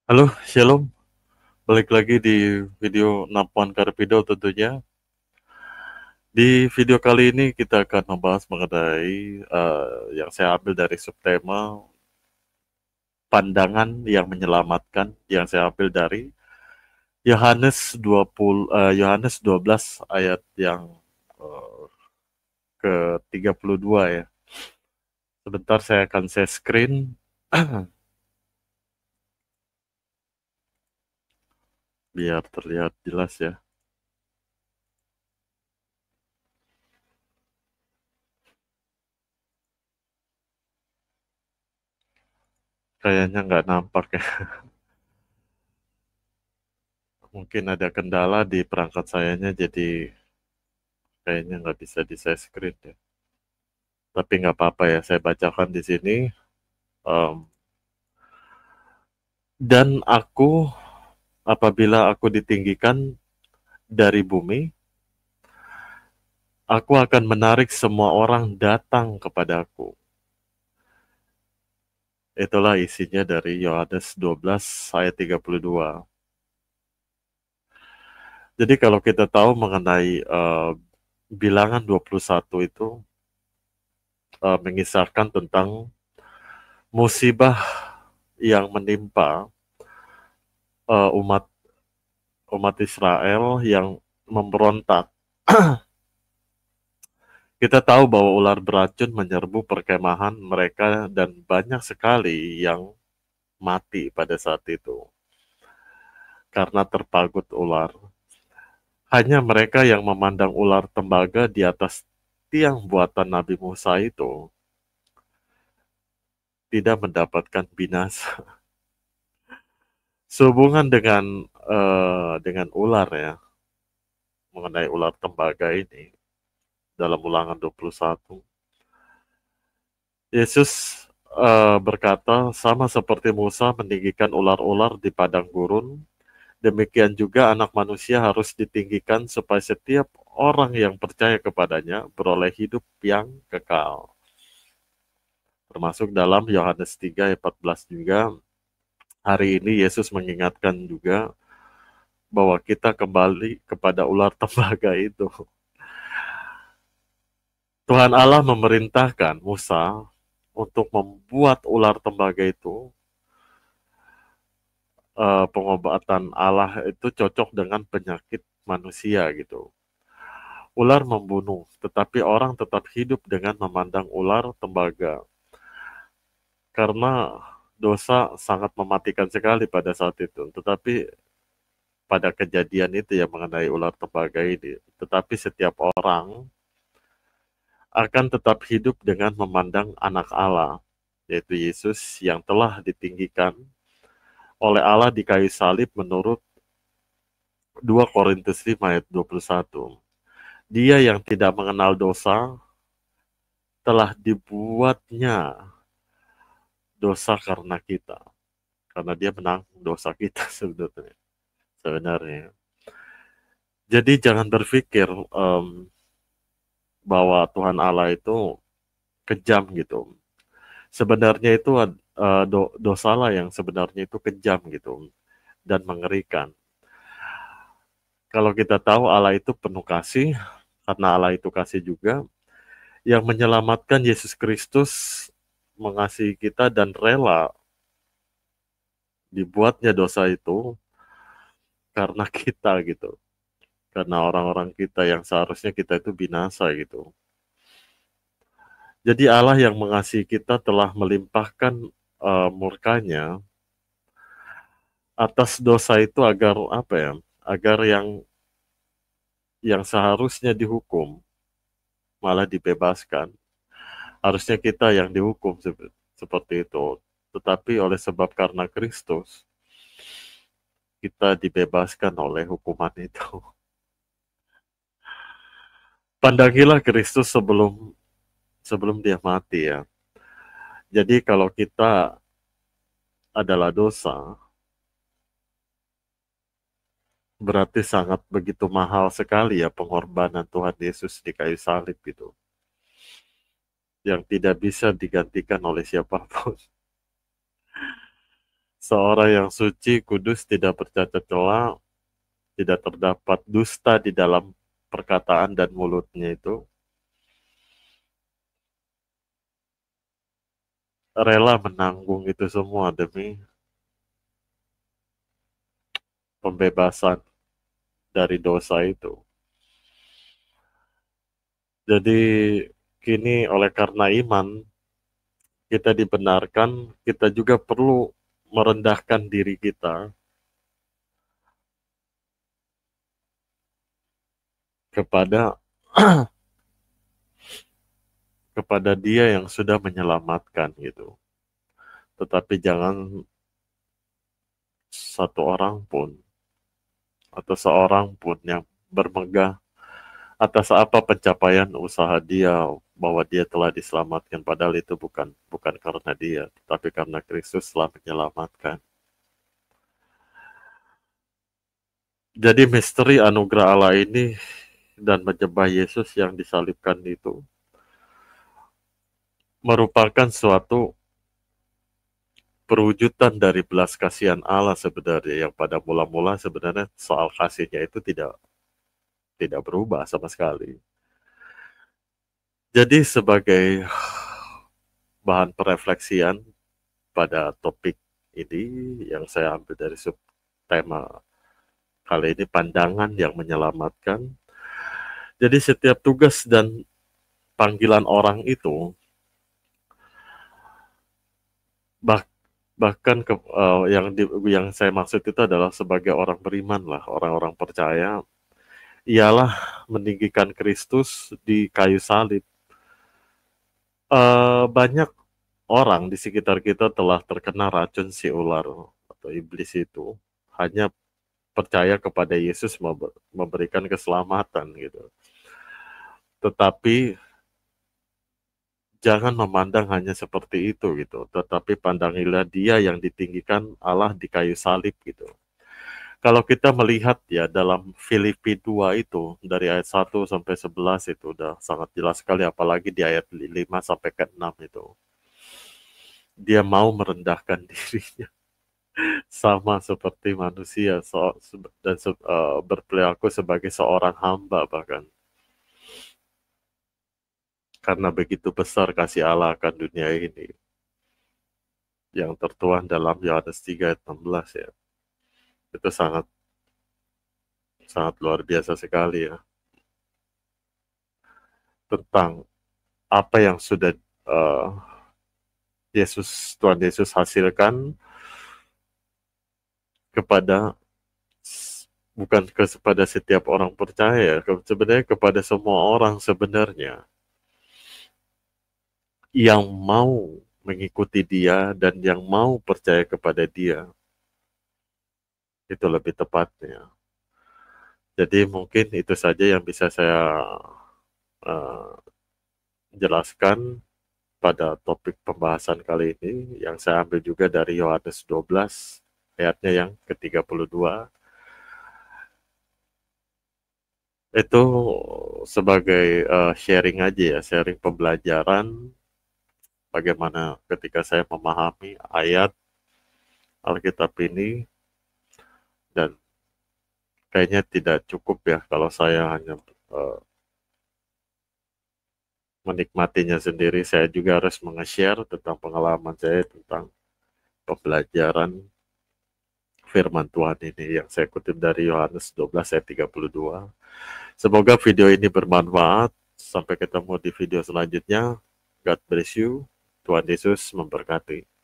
Halo, Shalom. Balik lagi di video Napuan Karpido tentunya. Di video kali ini kita akan membahas mengenai yang saya ambil dari subtema pandangan yang menyelamatkan yang saya ambil dari Yohanes 12 ayat yang eh, ke-32 ya. Sebentar saya akan share screen biar terlihat jelas ya. Kayaknya nggak nampak ya. Mungkin ada kendala di perangkat sayanya jadi kayaknya nggak bisa di share screen ya. Tapi nggak apa-apa ya, saya bacakan di sini. Em, dan aku, apabila aku ditinggikan dari bumi, aku akan menarik semua orang datang kepadaku. Itulah isinya dari Yohanes 12 ayat 32. Jadi kalau kita tahu mengenai bilangan 21 itu mengisahkan tentang musibah yang menimpa umat umat Israel yang memberontak. Kita tahu bahwa ular beracun menyerbu perkemahan mereka dan banyak sekali yang mati pada saat itu karena terpagut ular. Hanya mereka yang memandang ular tembaga di atas tiang buatan Nabi Musa itu tidak mendapatkan binasa. Sehubungan dengan ular ya, mengenai ular tembaga ini dalam Ulangan 21, Yesus berkata, sama seperti Musa meninggikan ular-ular di padang gurun, demikian juga anak manusia harus ditinggikan supaya setiap orang yang percaya kepadanya beroleh hidup yang kekal. Termasuk dalam Yohanes 3 ayat 14 juga, hari ini Yesus mengingatkan juga bahwa kita kembali kepada ular tembaga itu. Tuhan Allah memerintahkan Musa untuk membuat ular tembaga itu, pengobatan Allah itu cocok dengan penyakit manusia gitu. Ular membunuh, tetapi orang tetap hidup dengan memandang ular tembaga. Karena dosa sangat mematikan sekali pada saat itu. Tetapi pada kejadian itu yang mengenai ular tembaga ini. Tetapi setiap orang akan tetap hidup dengan memandang anak Allah, yaitu Yesus yang telah ditinggikan oleh Allah di kayu salib menurut 2 Korintus 5 ayat 21. Dia yang tidak mengenal dosa telah dibuatnya dosa karena kita. Karena dia menanggung dosa kita sebenarnya. Jadi jangan berpikir bahwa Tuhan Allah itu kejam gitu. Sebenarnya itu dosalah yang sebenarnya itu kejam gitu dan mengerikan. Kalau kita tahu Allah itu penuh kasih, karena Allah itu kasih juga, yang menyelamatkan Yesus Kristus mengasihi kita dan rela dibuatnya dosa itu karena kita gitu. Karena orang-orang kita yang seharusnya kita itu binasa gitu. Jadi Allah yang mengasihi kita telah melimpahkan murkanya atas dosa itu agar apa ya? Agar yang seharusnya dihukum malah dibebaskan. Harusnya kita yang dihukum seperti itu. Tetapi oleh sebab karena Kristus kita dibebaskan oleh hukuman itu. Pandangilah Kristus sebelum sebelum dia mati ya. Jadi kalau kita adalah dosa, berarti sangat begitu mahal sekali ya pengorbanan Tuhan Yesus di kayu salib itu. Yang tidak bisa digantikan oleh siapapun. Seorang yang suci, kudus, tidak bercacat celah, tidak terdapat dusta di dalam perkataan dan mulutnya itu, rela menanggung itu semua demi pembebasan dari dosa itu. Jadi kini oleh karena iman kita dibenarkan, kita juga perlu merendahkan diri kita kepada kepada Dia yang sudah menyelamatkan gitu. Tetapi jangan satu orang pun atau seorang pun yang bermegah atas apa pencapaian usaha dia, bahwa dia telah diselamatkan, padahal itu bukan karena dia, tetapi karena Kristus telah menyelamatkan. Jadi misteri anugerah Allah ini dan menyembah Yesus yang disalibkan itu merupakan suatu perwujudan dari belas kasihan Allah sebenarnya, yang pada mula-mula sebenarnya soal kasihnya itu tidak berubah sama sekali. Jadi sebagai bahan perefleksian pada topik ini yang saya ambil dari subtema kali ini, pandangan yang menyelamatkan. Jadi setiap tugas dan panggilan orang itu bah, bahkan yang saya maksud itu adalah sebagai orang beriman lah, orang-orang percaya, ialah meninggikan Kristus di kayu salib. Banyak orang di sekitar kita telah terkena racun si ular atau iblis itu, hanya percaya kepada Yesus memberikan keselamatan gitu. Tetapi jangan memandang hanya seperti itu gitu, tetapi pandangilah Dia yang ditinggikan Allah di kayu salib gitu. Kalau kita melihat ya dalam Filipi 2 itu, dari ayat 1 sampai 11 itu udah sangat jelas sekali, apalagi di ayat 5 sampai ke 6 itu. Dia mau merendahkan dirinya sama seperti manusia, dan berperilaku sebagai seorang hamba bahkan. Karena begitu besar kasih Allah akan dunia ini, yang tertuang dalam Yohanes 3 ayat 16 ya. Itu sangat sangat luar biasa sekali ya, tentang apa yang sudah uh, Tuhan Yesus hasilkan kepada, bukan kepada setiap orang percaya, sebenarnya kepada semua orang sebenarnya yang mau mengikuti Dia dan yang mau percaya kepada Dia, itu lebih tepatnya. Jadi mungkin itu saja yang bisa saya uh, jelaskan pada topik pembahasan kali ini, yang saya ambil juga dari Yohanes 12 ayatnya yang ke-32. Itu sebagai sharing aja ya, sharing pembelajaran bagaimana ketika saya memahami ayat Alkitab ini, dan kayaknya tidak cukup ya kalau saya hanya menikmatinya sendiri. Saya juga harus meng-share tentang pengalaman saya tentang pembelajaran firman Tuhan ini yang saya kutip dari Yohanes 12 ayat 32. Semoga video ini bermanfaat. Sampai ketemu di video selanjutnya. God bless you. Tuhan Yesus memberkati.